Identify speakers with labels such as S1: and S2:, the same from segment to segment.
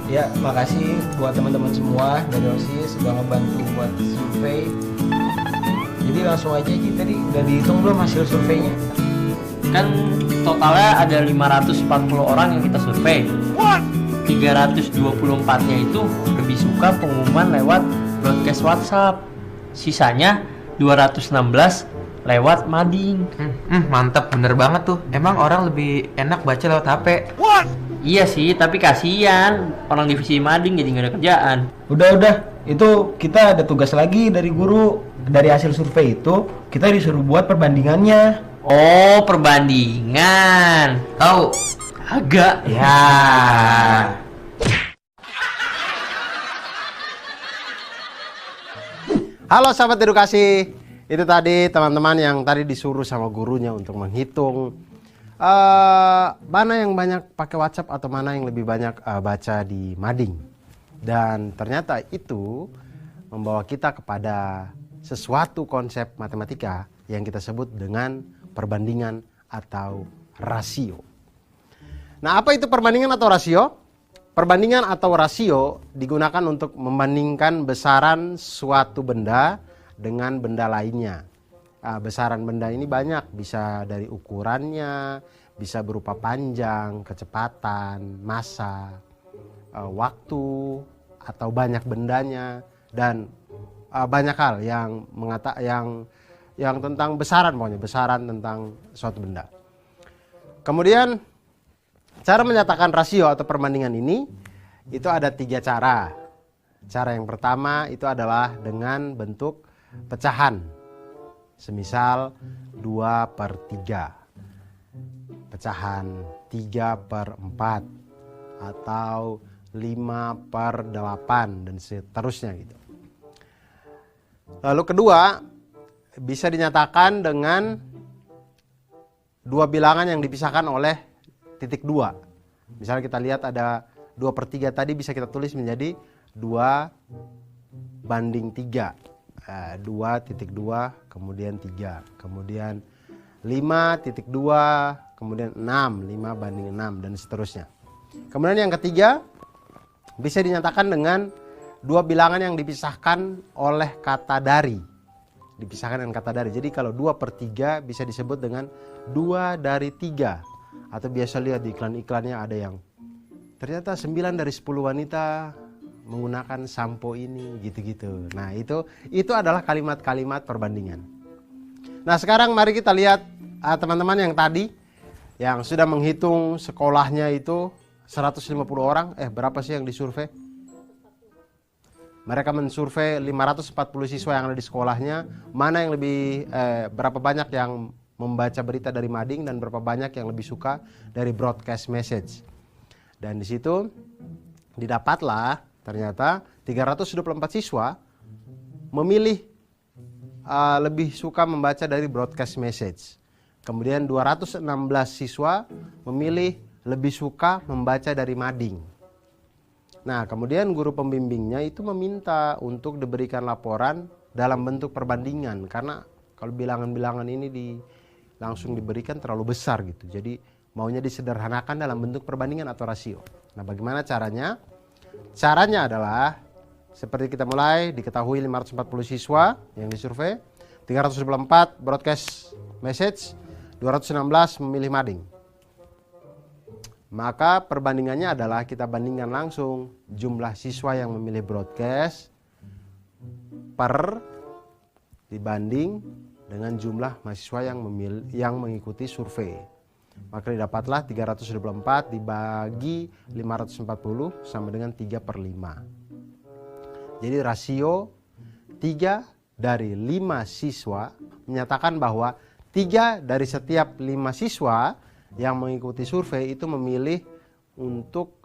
S1: Ya, makasih buat teman-teman semua dari OSIS sudah ngebantu buat survei. Jadi langsung aja Ci, tadi udah dihitung belum hasil surveinya?
S2: Kan totalnya ada 540 orang yang kita survei. 324-nya itu lebih suka pengumuman lewat broadcast WhatsApp. Sisanya 216 lewat mading.
S3: Mantap, bener banget tuh. Emang orang lebih enak baca lewat HP.
S2: Iya sih, tapi kasihan orang divisi mading jadi nggak ada kerjaan.
S1: Udah, itu kita ada tugas lagi dari guru. Dari hasil survei itu, kita disuruh buat perbandingannya.
S2: Oh, perbandingan.
S3: Tahu?
S2: Agak.
S3: Ya.
S4: Halo sahabat edukasi, itu tadi teman-teman yang tadi disuruh sama gurunya untuk menghitung mana yang banyak pakai WhatsApp atau mana yang lebih banyak baca di mading. Dan ternyata itu membawa kita kepada sesuatu konsep matematika yang kita sebut dengan perbandingan atau rasio. Nah, apa itu perbandingan atau rasio? Perbandingan atau rasio digunakan untuk membandingkan besaran suatu benda dengan benda lainnya. Besaran benda ini banyak, bisa dari ukurannya, bisa berupa panjang, kecepatan, massa, waktu, atau banyak bendanya, dan banyak hal yang yang tentang besaran, pokoknya besaran tentang suatu benda. Kemudian cara menyatakan rasio atau perbandingan ini itu ada 3 cara. Cara yang pertama itu adalah dengan bentuk pecahan. Semisal 2/3. Pecahan 3/4 atau 5/8 dan seterusnya gitu. Lalu kedua, bisa dinyatakan dengan dua bilangan yang dipisahkan oleh titik 2. Misalnya kita lihat ada 2/3 tadi, bisa kita tulis menjadi 2/3. 2.2 kemudian 3, kemudian 5.2, kemudian 6, 5/6 dan seterusnya. Kemudian yang ketiga bisa dinyatakan dengan dua bilangan yang dipisahkan oleh kata dari. Dipisahkan dengan kata dari. Jadi kalau 2/3 bisa disebut dengan 2/3. Atau biasa lihat di iklan-iklannya ada yang ternyata 9 dari 10 wanita menggunakan sampo ini, gitu-gitu. Nah, itu adalah kalimat-kalimat perbandingan. Nah, sekarang mari kita lihat teman-teman yang tadi yang sudah menghitung sekolahnya itu 150 orang. Berapa sih yang disurvei? Mereka mensurvei 540 siswa yang ada di sekolahnya. Mana yang lebih berapa banyak yang membaca berita dari mading dan berapa banyak yang lebih suka dari broadcast message. Dan di situ didapatlah ternyata 324 siswa memilih lebih suka membaca dari broadcast message. Kemudian 216 siswa memilih lebih suka membaca dari mading. Nah, kemudian guru pembimbingnya itu meminta untuk diberikan laporan dalam bentuk perbandingan, karena kalau bilangan-bilangan ini langsung diberikan terlalu besar gitu. Jadi maunya disederhanakan dalam bentuk perbandingan atau rasio. Nah, bagaimana caranya? Caranya adalah seperti kita mulai, diketahui 540 siswa yang disurvei, 324 broadcast message, 216 memilih mading. Maka perbandingannya adalah kita bandingkan langsung jumlah siswa yang memilih broadcast dibanding dengan jumlah mahasiswa yang mengikuti survei. Maka didapatlah 324 dibagi 540 sama dengan 3/5. Jadi rasio 3 dari 5 siswa menyatakan bahwa 3 dari setiap 5 siswa yang mengikuti survei itu memilih untuk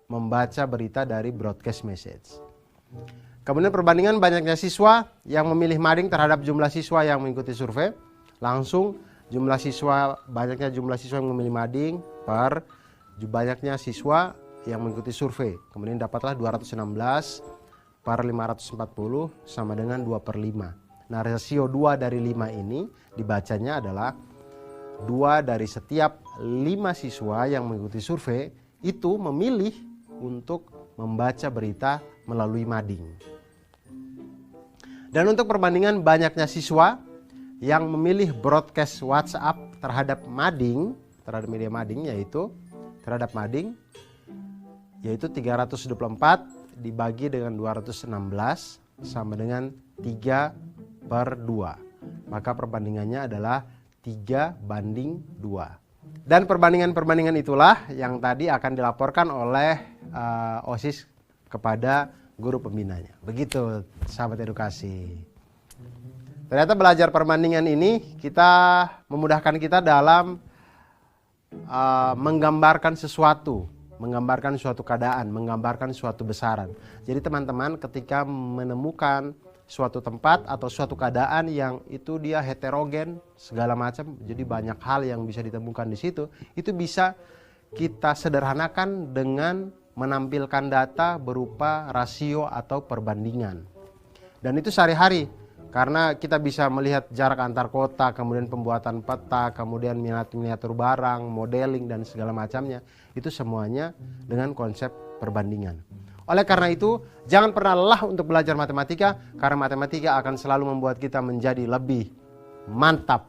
S4: membaca berita dari broadcast message. Kemudian perbandingan banyaknya siswa yang memilih mading terhadap jumlah siswa yang mengikuti survei. Langsung banyaknya jumlah siswa yang memilih mading per banyaknya siswa yang mengikuti survei. Kemudian dapatlah 216 per 540 sama dengan 2/5. Nah, rasio 2 dari 5 ini dibacanya adalah 2 dari setiap 5 siswa yang mengikuti survei itu memilih untuk membaca berita melalui mading. Dan untuk perbandingan banyaknya siswa yang memilih broadcast WhatsApp terhadap mading, terhadap media mading terhadap mading yaitu 324 dibagi dengan 216 sama dengan 3/2. Maka perbandingannya adalah 3:2. Dan perbandingan-perbandingan itulah yang tadi akan dilaporkan oleh OSIS kepada guru pembinanya. Begitu sahabat edukasi. Ternyata belajar perbandingan ini memudahkan kita dalam menggambarkan sesuatu, menggambarkan suatu keadaan, menggambarkan suatu besaran. Jadi teman-teman ketika menemukan suatu tempat atau suatu keadaan yang itu dia heterogen segala macam, jadi banyak hal yang bisa ditemukan di situ, itu bisa kita sederhanakan dengan menampilkan data berupa rasio atau perbandingan. Dan itu sehari-hari karena kita bisa melihat jarak antar kota, kemudian pembuatan peta, kemudian miniatur barang, modeling dan segala macamnya, itu semuanya dengan konsep perbandingan. Oleh karena itu, jangan pernah lelah untuk belajar matematika, karena matematika akan selalu membuat kita menjadi lebih mantap.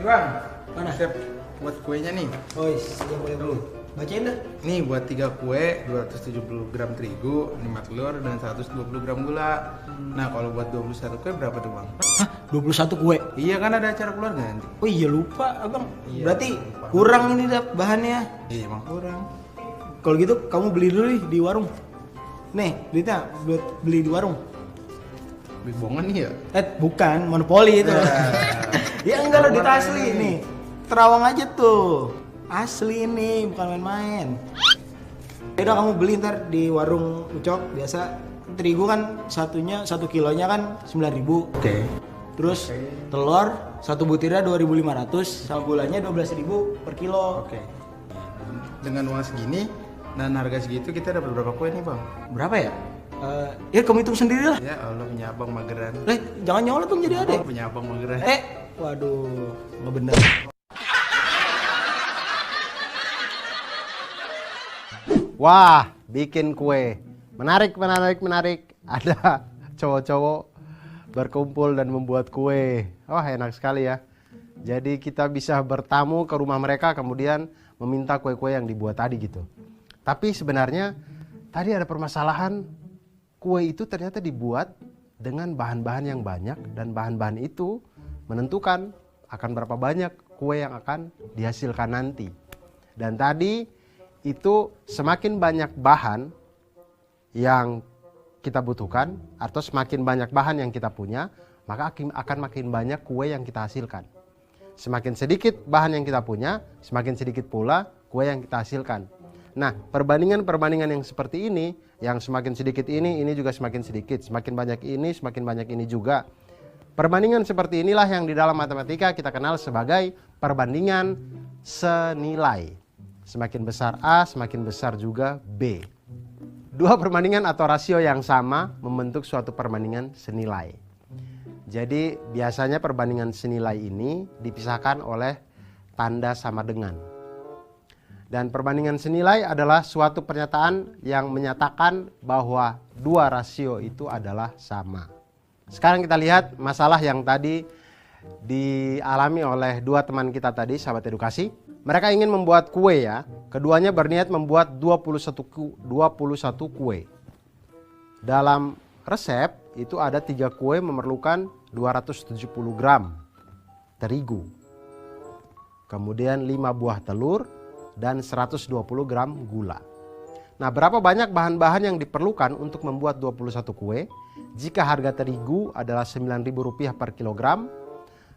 S5: Bang,
S1: Mana?
S5: siap buat kuenya nih.
S1: Oh, iya boleh dulu. Bacain dah.
S5: Nih buat 3 kue, 270 gram terigu, 5 telur, dan 120 gram gula. Nah kalau buat 21 kue berapa tuh bang?
S1: Hah? 21 kue?
S5: Iya kan ada acara keluarga nanti.
S1: Oh iya lupa abang.
S5: Iya,
S1: Berarti
S5: lupa.
S1: kurang ini dah bahannya.
S5: Iya emang kurang.
S1: Kalau gitu kamu beli dulu nih di warung. Nih duitnya buat beli di warung.
S5: Beli bohongan nih ya?
S1: Bukan, monopoli itu. Ya enggak lah, duit
S5: Bohongan
S1: asli
S5: ini.
S1: nih. Terawang aja tuh. Asli nih, bukan main-main. Udah kamu beli ntar di warung Ucok biasa. Terigu kan satunya 1 kilonya kan 9.000.
S5: Oke.
S1: Terus telur satu butirnya 2.500 sama gulanya 12.000 per kilo.
S5: Oke. Dengan uang segini dan harga segitu kita dapat berapa kue nih bang?
S1: Berapa ya? Ya kamu hitung sendiri lah.
S5: Ya Allah punya abang mageran.
S1: Jangan nyolot dong jadi adek.
S5: Punya abang mageran.
S1: Waduh, nggak bener.
S4: Wah, bikin kue. Menarik. Ada cowok-cowok berkumpul dan membuat kue. Wah, enak sekali ya. Jadi kita bisa bertamu ke rumah mereka kemudian meminta kue-kue yang dibuat tadi gitu. Tapi sebenarnya tadi ada permasalahan. Kue itu ternyata dibuat dengan bahan-bahan yang banyak dan bahan-bahan itu menentukan akan berapa banyak kue yang akan dihasilkan nanti. Dan tadi itu semakin banyak bahan yang kita butuhkan atau semakin banyak bahan yang kita punya, maka akan makin banyak kue yang kita hasilkan. Semakin sedikit bahan yang kita punya, semakin sedikit pula kue yang kita hasilkan. Nah, perbandingan-perbandingan yang seperti ini, yang semakin sedikit ini juga semakin sedikit, semakin banyak ini, semakin banyak ini juga. Perbandingan seperti inilah yang di dalam matematika kita kenal sebagai perbandingan senilai. Semakin besar A, semakin besar juga B. Dua perbandingan atau rasio yang sama membentuk suatu perbandingan senilai. Jadi biasanya perbandingan senilai ini dipisahkan oleh tanda sama dengan. Dan perbandingan senilai adalah suatu pernyataan yang menyatakan bahwa dua rasio itu adalah sama. Sekarang kita lihat masalah yang tadi dialami oleh dua teman kita tadi, sahabat edukasi. Mereka ingin membuat kue ya. Keduanya berniat membuat 21 kue. Dalam resep itu ada 3 kue memerlukan 270 gram terigu. Kemudian 5 buah telur dan 120 gram gula. Nah, berapa banyak bahan-bahan yang diperlukan untuk membuat 21 kue? Jika harga terigu adalah Rp9.000 per kilogram,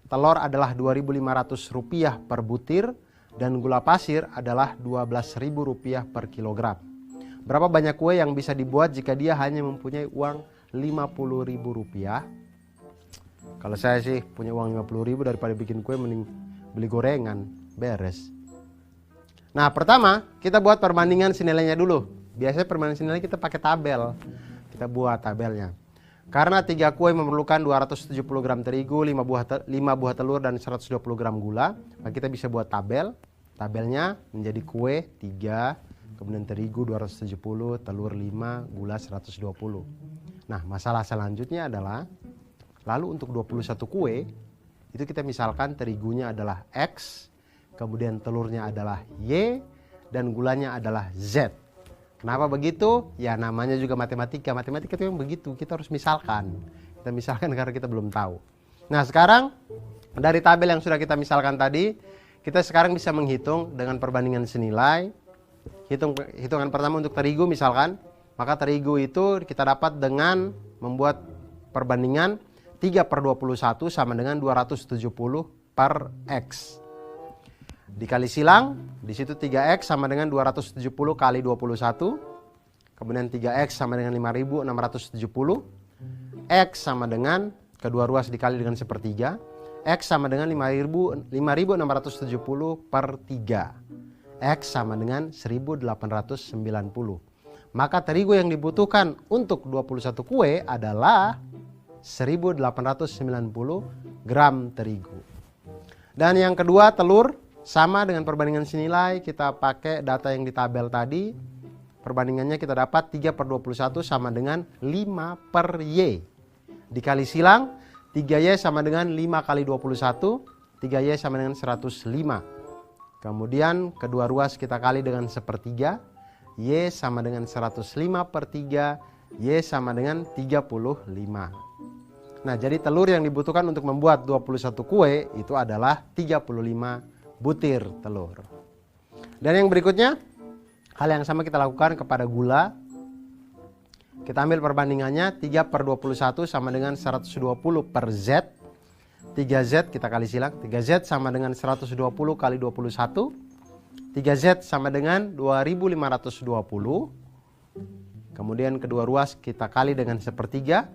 S4: telur adalah Rp2.500 per butir, dan gula pasir adalah Rp12.000 per kilogram. Berapa banyak kue yang bisa dibuat jika dia hanya mempunyai uang Rp50.000. Kalau saya sih punya uang Rp50.000 daripada bikin kue, mending beli gorengan, beres. Nah, pertama kita buat perbandingan senilainya dulu. Biasanya perbandingan senilai kita pakai tabel. Kita buat tabelnya. Karena 3 kue memerlukan 270 gram terigu, 5 buah telur, dan 120 gram gula, maka kita bisa buat tabel. Tabelnya menjadi kue 3, kemudian terigu 270, telur 5, gula 120. Nah, masalah selanjutnya adalah, lalu untuk 21 kue, itu kita misalkan terigunya adalah X, kemudian telurnya adalah Y, dan gulanya adalah Z. Kenapa begitu? Ya namanya juga matematika. Matematika itu yang begitu, kita harus misalkan. Kita misalkan karena kita belum tahu. Nah, sekarang dari tabel yang sudah kita misalkan tadi, kita sekarang bisa menghitung dengan perbandingan senilai. Hitungan pertama untuk terigu misalkan, maka terigu itu kita dapat dengan membuat perbandingan 3/21 sama dengan 270 per X. Dikali silang, di situ 3X sama dengan 270 kali 21. Kemudian 3X sama dengan 5.670. X sama dengan kedua ruas dikali dengan sepertiga. X sama dengan 5.670 per 3. X sama dengan 1.890. Maka terigu yang dibutuhkan untuk 21 kue adalah 1.890 gram terigu. Dan yang kedua, telur. Sama dengan perbandingan senilai, kita pakai data yang di tabel tadi. Perbandingannya kita dapat 3/21 sama dengan 5 per Y. Dikali silang, 3Y sama dengan 5 kali 21, 3Y sama dengan 105. Kemudian kedua ruas kita kali dengan sepertiga, Y sama dengan 105 per 3, Y sama dengan 35. Nah, jadi telur yang dibutuhkan untuk membuat 21 kue itu /35 butir telur. Dan yang berikutnya, hal yang sama kita lakukan kepada gula. Kita ambil perbandingannya 3/21 sama dengan 120 per Z. 3Z kita kali silang, 3Z sama dengan 120 kali 21. 3Z sama dengan 2520. Kemudian kedua ruas kita kali dengan sepertiga,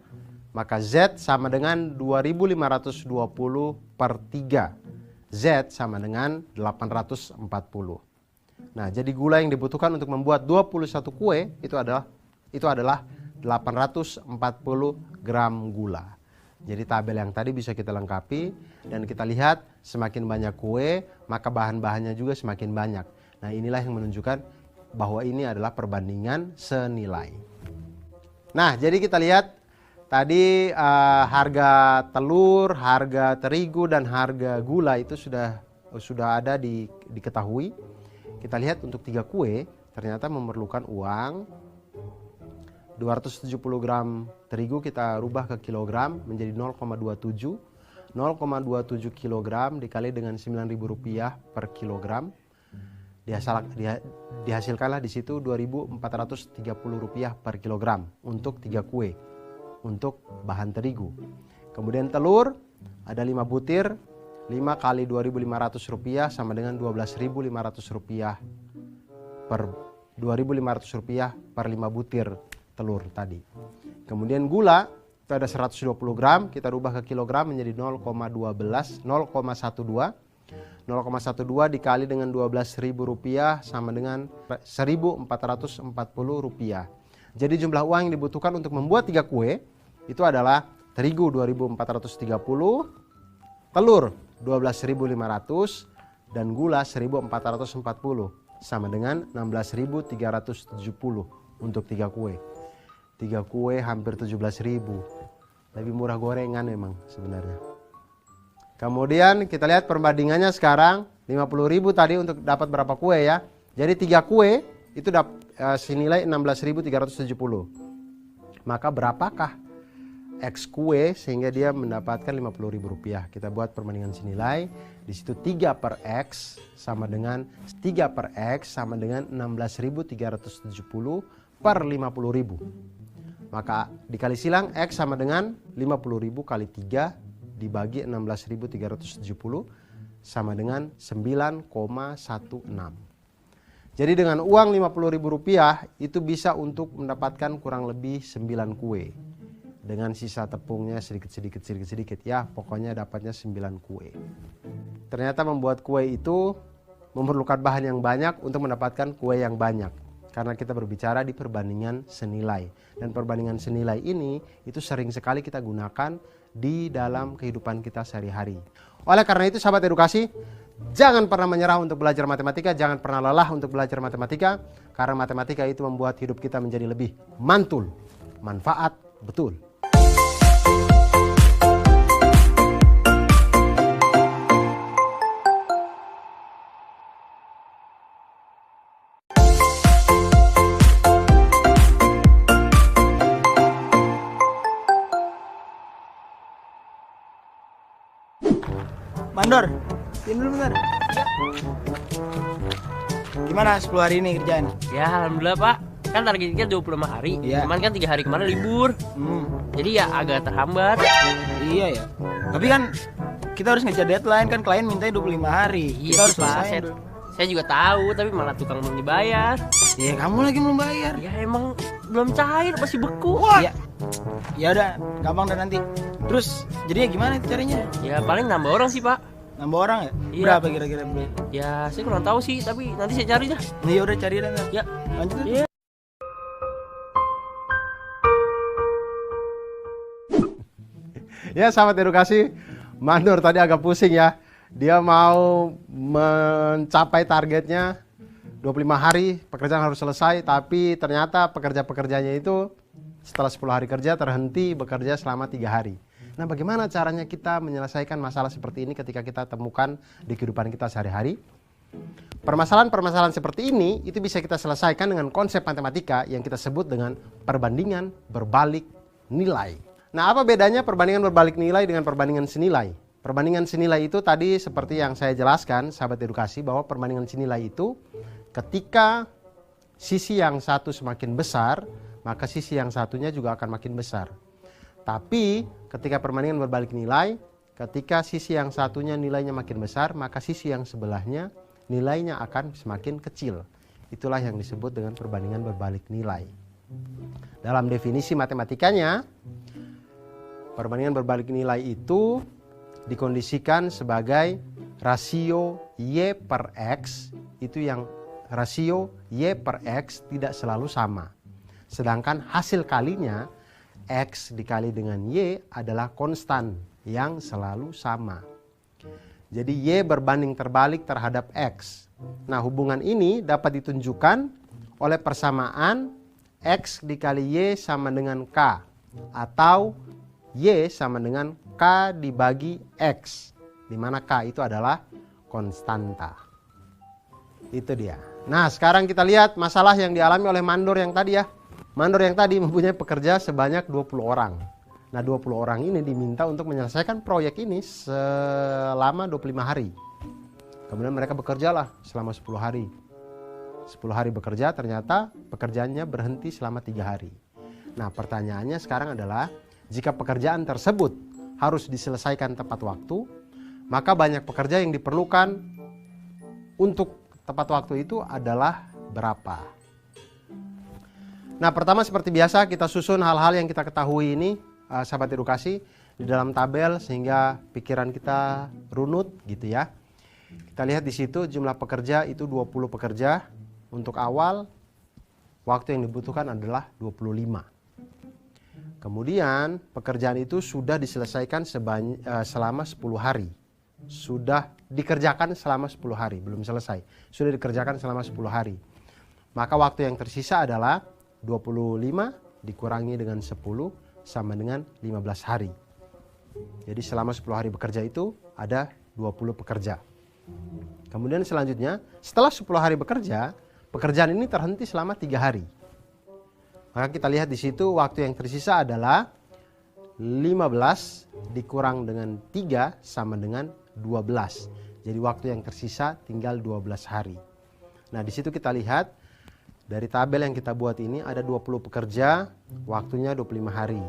S4: maka Z sama dengan 2520 per 3. Z sama dengan 840. Nah, jadi gula yang dibutuhkan untuk membuat 21 kue itu adalah 840 gram gula. Jadi tabel yang tadi bisa kita lengkapi dan kita lihat semakin banyak kue, maka bahan-bahannya juga semakin banyak. Nah, inilah yang menunjukkan bahwa ini adalah perbandingan senilai. Nah, jadi kita lihat tadi harga telur, harga terigu, dan harga gula itu sudah ada diketahui. Kita lihat untuk 3 kue ternyata memerlukan uang 270 gram terigu kita rubah ke kilogram menjadi 0,27. 0,27 kilogram dikali dengan Rp9.000 per kilogram. Dihasilkanlah di situ Rp2.430 per kilogram untuk 3 kue. Untuk bahan terigu. Kemudian telur ada 5 butir, 5 kali Rp2.500 sama dengan Rp12.500 per Rp2.500 per 5 butir telur tadi. Kemudian gula itu ada 120 gram, kita rubah ke kilogram menjadi 0,12 dikali dengan Rp12.000 sama dengan Rp1.440. Jadi jumlah uang yang dibutuhkan untuk membuat 3 kue itu adalah terigu 2.430, telur 12.500, dan gula 1.440 sama dengan 16.370 untuk 3 kue. 3 kue hampir 17.000. Lebih murah gorengan memang sebenarnya. Kemudian kita lihat perbandingannya sekarang 50.000 tadi untuk dapat berapa kue ya. Jadi 3 kue itu senilai 16.370. Maka berapakah X kue sehingga dia mendapatkan Rp50.000? Kita buat perbandingan senilai. Di situ 3 per X sama dengan 16.370 per 50.000. Maka dikali silang X sama dengan 50.000 kali 3 dibagi 16.370 sama dengan 9,16. Jadi dengan uang Rp50.000 itu bisa untuk mendapatkan kurang lebih 9 kue. dengan sisa tepungnya sedikit. Ya, pokoknya dapatnya 9 kue. Ternyata membuat kue itu memerlukan bahan yang banyak untuk mendapatkan kue yang banyak. Karena kita berbicara di perbandingan senilai. Dan perbandingan senilai ini itu sering sekali kita gunakan di dalam kehidupan kita sehari-hari. Oleh karena itu sahabat edukasi, jangan pernah menyerah untuk belajar matematika, jangan pernah lelah untuk belajar matematika. Karena matematika itu membuat hidup kita menjadi lebih mantul, manfaat betul.
S1: Mandor, sini dulu bentar. Gimana 10 hari ini kerjaan?
S2: Ya alhamdulillah Pak, kan targetnya 25 hari.
S1: Iya.
S2: Cuman kan 3 hari kemarin libur. Jadi ya agak terhambat.
S1: Iya ya. Tapi kan kita harus ngejar deadline, kan klien mintanya 25 hari.
S2: Iya
S1: Kita harus
S2: sih, Pak.
S1: selesai.
S2: Saya juga tahu, tapi malah tukang belum dibayar.
S1: Ya kamu lagi belum bayar.
S2: Ya emang belum cair, masih beku.
S1: Ya. Ya udah, gampang dan nanti. Terus jadinya gimana caranya?
S2: Ya paling nambah orang sih Pak.
S1: Nambah orang ya?
S2: Iya.
S1: Berapa kira-kira?
S2: Ya saya kurang tahu sih, tapi nanti saya cari dah.
S1: Nih udah cari dan
S2: Ya.
S1: lanjut.
S2: Iya.
S4: Ya sahabat edukasi, Mandor tadi agak pusing ya. Dia mau mencapai targetnya 25 hari pekerjaan harus selesai, tapi ternyata pekerja-pekerjanya itu setelah 10 hari kerja terhenti bekerja selama 3 hari. Nah, bagaimana caranya kita menyelesaikan masalah seperti ini ketika kita temukan di kehidupan kita sehari-hari? Permasalahan-permasalahan seperti ini itu bisa kita selesaikan dengan konsep matematika yang kita sebut dengan perbandingan berbalik nilai. Nah, apa bedanya perbandingan berbalik nilai dengan perbandingan senilai? Perbandingan senilai itu tadi seperti yang saya jelaskan, sahabat edukasi, bahwa perbandingan senilai itu ketika sisi yang satu semakin besar, maka sisi yang satunya juga akan makin besar. Tapi ketika perbandingan berbalik nilai, ketika sisi yang satunya nilainya makin besar, maka sisi yang sebelahnya nilainya akan semakin kecil. Itulah yang disebut dengan perbandingan berbalik nilai. Dalam definisi matematikanya, perbandingan berbalik nilai itu dikondisikan sebagai rasio Y per X, itu yang rasio Y per X tidak selalu sama. Sedangkan hasil kalinya X dikali dengan Y adalah konstan yang selalu sama. Jadi Y berbanding terbalik terhadap X. Nah, hubungan ini dapat ditunjukkan oleh persamaan X dikali Y sama dengan K, atau Y sama dengan K dibagi X, di mana K itu adalah konstanta. Itu dia. Nah, sekarang kita lihat masalah yang dialami oleh Mandor yang tadi ya. Mandor yang tadi mempunyai pekerja sebanyak 20 orang. Nah, 20 orang ini diminta untuk menyelesaikan proyek ini selama 25 hari. Kemudian mereka bekerjalah selama 10 hari. 10 hari bekerja, ternyata pekerjaannya berhenti selama 3 hari. Nah, pertanyaannya sekarang adalah, jika pekerjaan tersebut harus diselesaikan tepat waktu, maka banyak pekerja yang diperlukan untuk tepat waktu itu adalah berapa? Nah, pertama seperti biasa kita susun hal-hal yang kita ketahui ini, sahabat edukasi, di dalam tabel sehingga pikiran kita runut gitu ya. Kita lihat di situ jumlah pekerja itu 20 pekerja. Untuk awal, waktu yang dibutuhkan adalah 25. Kemudian pekerjaan itu sudah diselesaikan selama 10 hari. Sudah dikerjakan selama 10 hari, belum selesai. Sudah dikerjakan selama 10 hari. Maka waktu yang tersisa adalah 25 dikurangi dengan 10 sama dengan 15 hari. Jadi selama 10 hari bekerja itu ada 20 pekerja. Kemudian selanjutnya, setelah 10 hari bekerja, pekerjaan ini terhenti selama 3 hari. Maka kita lihat di situ waktu yang tersisa adalah 15 dikurang dengan 3 sama dengan 12. Jadi waktu yang tersisa tinggal 12 hari. Nah, di situ kita lihat dari tabel yang kita buat ini ada 20 pekerja, waktunya 25 hari.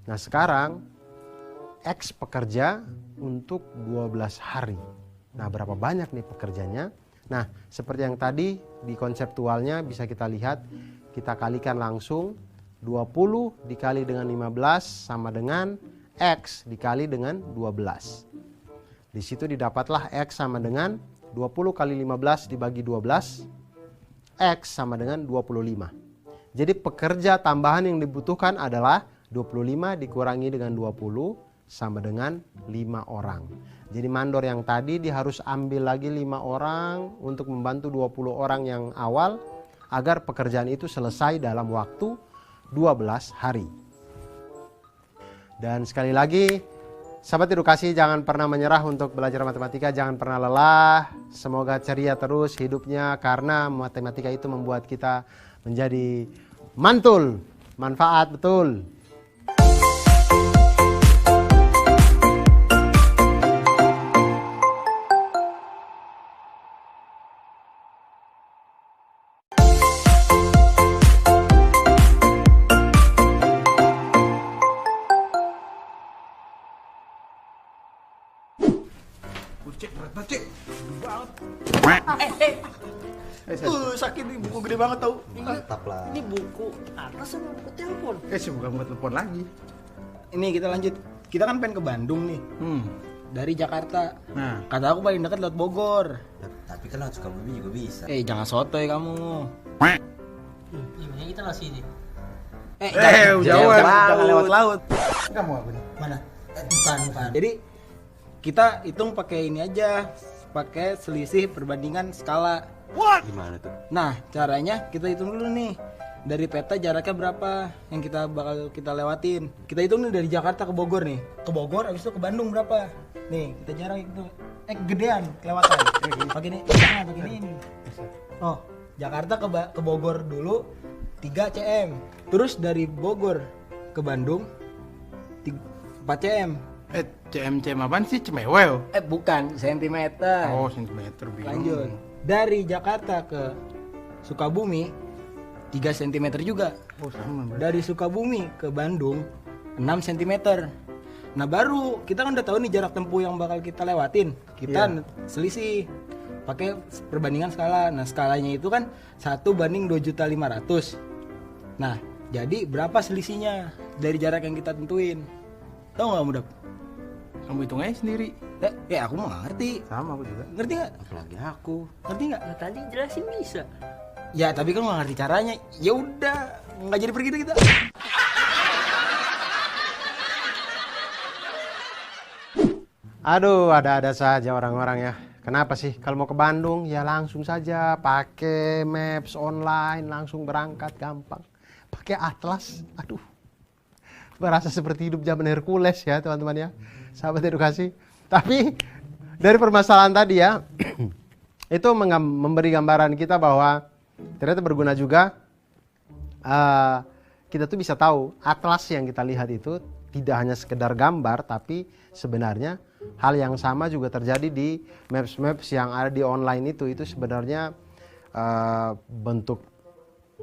S4: Nah, sekarang X pekerja untuk 12 hari. Nah, berapa banyak nih pekerjanya? Nah, seperti yang tadi di konseptualnya bisa kita lihat, kita kalikan langsung 20 dikali dengan 15 sama dengan X dikali dengan 12. Di situ didapatlah X sama dengan 20 kali 15 dibagi 12, X sama dengan 25. Jadi pekerja tambahan yang dibutuhkan adalah 25 dikurangi dengan 20 sama dengan 5 orang. Jadi mandor yang tadi dia harus ambil lagi 5 orang untuk membantu 20 orang yang awal agar pekerjaan itu selesai dalam waktu 12 hari. Dan sekali lagi, sahabat edukasi, jangan pernah menyerah untuk belajar matematika, jangan pernah lelah. Semoga ceria terus hidupnya karena matematika itu membuat kita menjadi mantul, manfaat betul.
S5: Cek, berat banget, Cek.
S1: Sakit nih, buku gede banget tau.
S6: Mantap lah.
S2: Ini buku atas sama buku telepon.
S5: Bukan buat telepon lagi.
S1: Ini kita lanjut. Kita kan pengen ke Bandung nih. Dari Jakarta.
S5: Nah,
S1: Kata aku paling dekat lewat Bogor.
S6: Tapi kan lewat Sukabumi juga bisa.
S1: Jangan sotoy kamu.
S2: Gimana kita lah sini?
S1: Jangan lewat laut.
S5: kamu aku nih.
S1: Mana?
S6: Bukan.
S1: Jadi kita hitung pakai ini aja, pakai selisih perbandingan skala.
S6: Gimana tuh?
S1: Nah, caranya kita hitung dulu nih. Dari peta jaraknya berapa yang bakal kita lewatin. Kita hitung nih dari Jakarta ke Bogor nih. Ke Bogor habis itu ke Bandung berapa? Nih, kita jarak itu gedean kelewatan. Pakai ini, jangan pakai ini. Oh, Jakarta ke Bogor dulu 3 cm. Terus dari Bogor ke Bandung 4 cm.
S5: CM apaan sih? Cemewew.
S1: Bukan, sentimeter.
S5: Oh, sentimeter bingung.
S1: Lanjut. Dari Jakarta ke Sukabumi 3 cm juga.
S5: Oh, sama.
S1: Dari Sukabumi ke Bandung 6 cm. Nah, baru kita kan udah tahu nih jarak tempuh yang bakal kita lewatin. Kita selisih pakai perbandingan skala. Nah, skalanya itu kan 1:2.500.000. Nah, jadi berapa selisihnya dari jarak yang kita tentuin? Tahu nggak, Mudah?
S5: Kamu hitung aja sendiri.
S1: Aku mah nggak ngerti.
S5: Sama aku juga.
S1: Ngerti nggak?
S6: Apalagi aku.
S1: Ngerti nggak?
S2: Nah, tadi jelasin bisa.
S1: Ya, tapi kan nggak ngerti caranya. Ya udah, nggak jadi pergi kita.
S4: Aduh, ada-ada saja orang-orang ya. Kenapa sih? Kalau mau ke Bandung ya langsung saja pakai maps online, langsung berangkat gampang. Pakai atlas, aduh. Berasa seperti hidup zaman Hercules ya teman-teman ya. Sahabat edukasi. Tapi dari permasalahan tadi ya, itu memberi gambaran kita bahwa ternyata berguna juga. Kita tuh bisa tahu atlas yang kita lihat itu tidak hanya sekedar gambar, tapi sebenarnya hal yang sama juga terjadi di maps-maps yang ada di online itu sebenarnya bentuk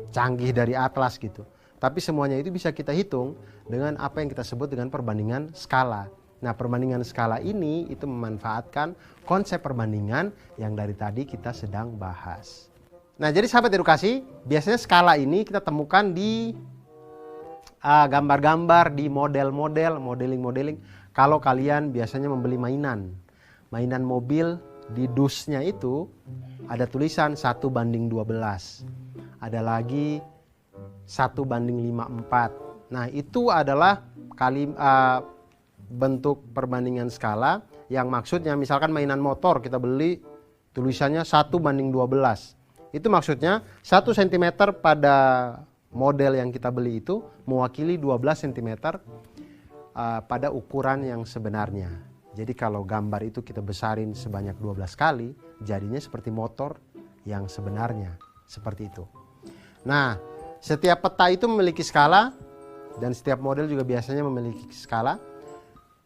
S4: canggih dari atlas gitu. Tapi semuanya itu bisa kita hitung dengan apa yang kita sebut dengan perbandingan skala. Nah, perbandingan skala ini itu memanfaatkan konsep perbandingan yang dari tadi kita sedang bahas. Nah, jadi sahabat edukasi, biasanya skala ini kita temukan di gambar-gambar, di model-model, modeling-modeling. Kalau kalian biasanya membeli mainan mobil, di dusnya itu ada tulisan 1:12. Ada lagi 1:54. Nah, itu adalah bentuk perbandingan skala yang maksudnya misalkan mainan motor kita beli tulisannya 1:12. Itu maksudnya 1 cm pada model yang kita beli itu mewakili 12 cm pada ukuran yang sebenarnya. Jadi kalau gambar itu kita besarin sebanyak 12 kali, jadinya seperti motor yang sebenarnya. Seperti itu. Nah, setiap peta itu memiliki skala dan setiap model juga biasanya memiliki skala.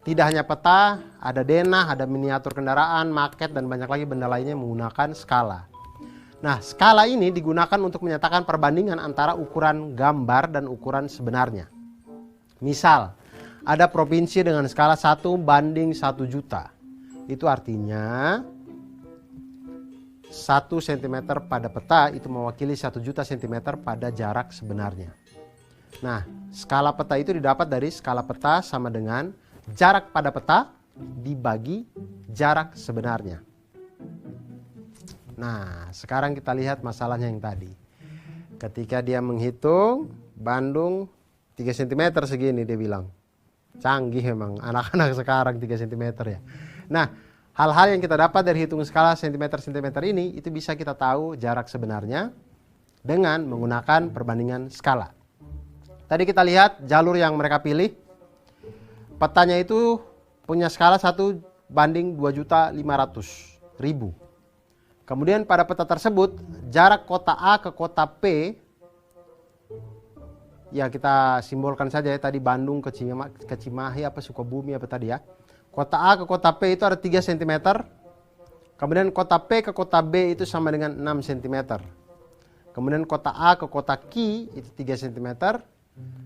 S4: Tidak hanya peta, ada denah, ada miniatur kendaraan, maket, dan banyak lagi benda lainnya menggunakan skala. Nah, skala ini digunakan untuk menyatakan perbandingan antara ukuran gambar dan ukuran sebenarnya. Misal, ada provinsi dengan skala 1:1 juta. Itu artinya 1 cm pada peta itu mewakili 1 juta cm pada jarak sebenarnya. Nah, skala peta itu didapat dari skala peta sama dengan jarak pada peta dibagi jarak sebenarnya. Nah, sekarang kita lihat masalahnya yang tadi. Ketika dia menghitung Bandung 3 cm segini, dia bilang. Canggih memang anak-anak sekarang 3 cm ya. Nah, hal-hal yang kita dapat dari hitung skala cm-cm ini itu bisa kita tahu jarak sebenarnya dengan menggunakan perbandingan skala. Tadi kita lihat jalur yang mereka pilih. Petanya itu punya skala 1 banding 2.500.000. Kemudian pada peta tersebut jarak kota A ke kota P, ya kita simbolkan saja ya, tadi Bandung ke Cimahi apa Sukabumi apa tadi ya. Kota A ke kota P itu ada 3 cm. Kemudian kota P ke kota B itu sama dengan 6 cm. Kemudian kota A ke kota Q itu 3 cm.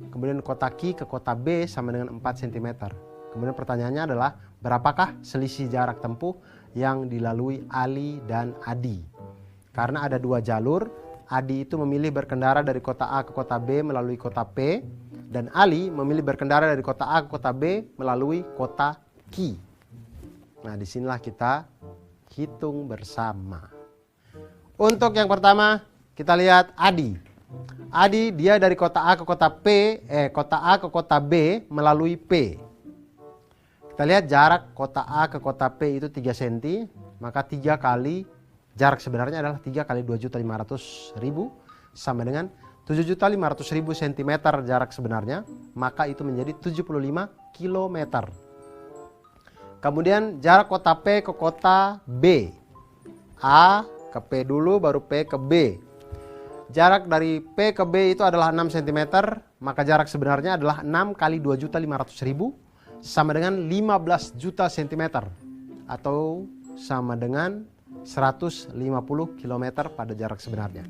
S4: Kemudian kota Q ke kota B sama dengan 4 cm. Kemudian pertanyaannya adalah berapakah selisih jarak tempuh yang dilalui Ali dan Adi. Karena ada 2 jalur, Adi itu memilih berkendara dari kota A ke kota B melalui kota P, dan Ali memilih berkendara dari kota A ke kota B melalui kota Q. Nah, disinilah kita hitung bersama. Untuk yang pertama, kita lihat Adi. Adi dia dari kota A ke kota kota A ke kota B melalui P. Kita lihat jarak kota A ke kota P itu 3 cm, maka 3 kali jarak sebenarnya adalah 3 kali 2.500.000 sama dengan 7.500.000 cm jarak sebenarnya, maka itu menjadi 75 km. Kemudian jarak kota P ke kota B. A ke P dulu baru P ke B. Jarak dari P ke B itu adalah 6 cm, maka jarak sebenarnya adalah 6 kali 2.500.000 sama dengan 15 juta cm atau sama dengan 150 km pada jarak sebenarnya.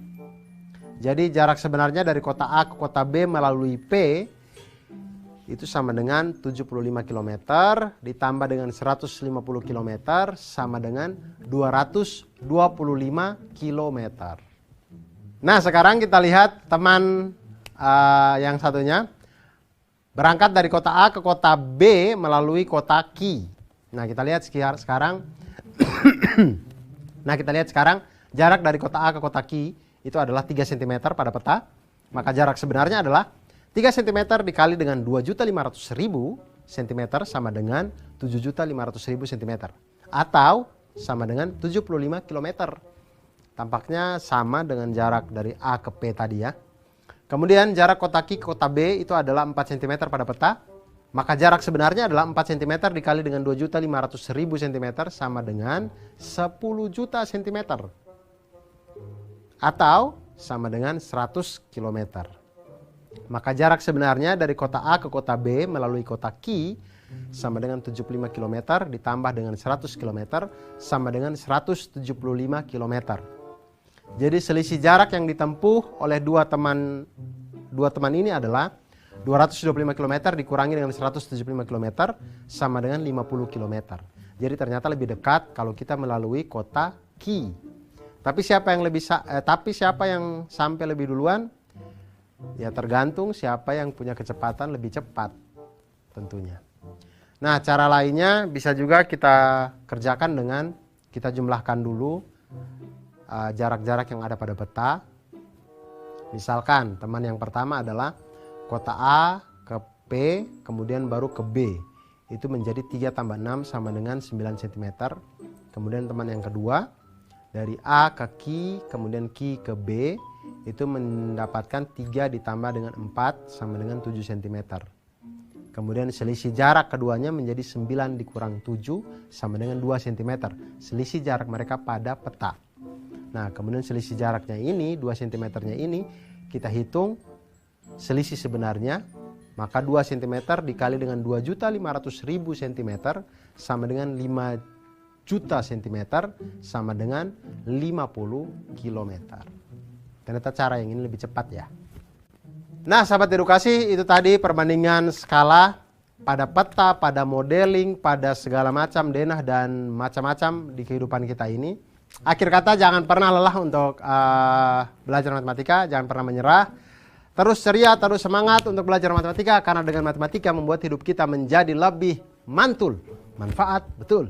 S4: Jadi jarak sebenarnya dari kota A ke kota B melalui P itu sama dengan 75 km ditambah dengan 150 km sama dengan 225 km. Nah, sekarang kita lihat teman yang satunya. Berangkat dari kota A ke kota B melalui kota Q. Nah, kita lihat sekarang jarak dari kota A ke kota Q itu adalah 3 cm pada peta. Maka jarak sebenarnya adalah 3 cm dikali dengan 2.500.000 cm sama dengan 7.500.000 cm atau sama dengan 75 km. Tampaknya sama dengan jarak dari A ke P tadi ya. Kemudian jarak kota Q ke kota B itu adalah 4 cm pada peta. Maka jarak sebenarnya adalah 4 cm dikali dengan 2.500.000 cm sama dengan 10 juta cm. Atau sama dengan 100 km. Maka jarak sebenarnya dari kota A ke kota B melalui kota Q sama dengan 75 km ditambah dengan 100 km sama dengan 175 km. Jadi selisih jarak yang ditempuh oleh dua teman ini adalah 225 km dikurangi dengan 175 km sama dengan 50 km. Jadi ternyata lebih dekat kalau kita melalui kota Q. Tapi siapa yang sampai lebih duluan? Ya tergantung siapa yang punya kecepatan lebih cepat tentunya. Nah, cara lainnya bisa juga kita kerjakan dengan kita jumlahkan dulu jarak-jarak yang ada pada peta. Misalkan teman yang pertama adalah kota A ke P kemudian baru ke B. Itu menjadi 3 tambah 6 sama dengan 9 cm. Kemudian teman yang kedua dari A ke Q kemudian Q ke B itu mendapatkan 3 ditambah dengan 4 sama dengan 7 cm. Kemudian selisih jarak keduanya menjadi 9 dikurang 7 sama dengan 2 cm. Selisih jarak mereka pada peta. Nah, kemudian selisih jaraknya ini, 2 cm-nya ini, kita hitung selisih sebenarnya. Maka 2 cm dikali dengan 2.500.000 cm sama dengan 5 juta cm sama dengan 50 km. Ternyata cara yang ini lebih cepat ya. Nah, sahabat edukasi, itu tadi perbandingan skala pada peta, pada modeling, pada segala macam denah dan macam-macam di kehidupan kita ini. Akhir kata, jangan pernah lelah untuk belajar matematika, jangan pernah menyerah. terus ceria, terus semangat untuk belajar matematika, karena dengan matematika membuat hidup kita menjadi lebih mantul, manfaat betul.